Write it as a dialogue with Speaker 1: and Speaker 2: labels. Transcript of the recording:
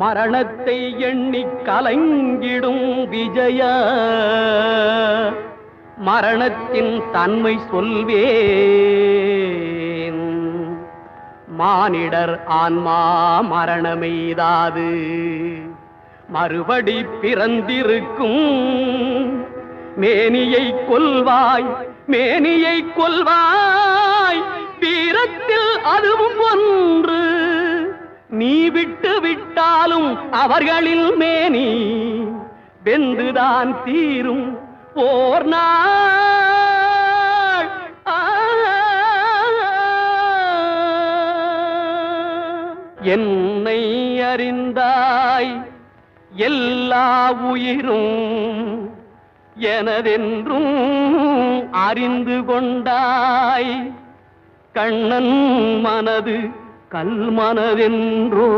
Speaker 1: மரணத்தை எண்ணி கலங்கிடும் விஜய மரணத்தின் தன்மை சொல்வேன். மானிடர் ஆன்மா மரணமெய்தாது மறுபடி பிறந்திருக்கும். மேனியை கொல்வாய் மேனியை கொல்வாய் வீரத்தில் அதுவும் ஒன்று. நீ விட்டு விட்டாலும் அவர்களில் மேனி வெந்துதான் தீரும் ஓர் நாள். என்னை அறிந்தாய் எல்லா உயிரும் எனதென்றும் அறிந்து கொண்டாய். கண்ணன் மனது கல் மனதென்றோ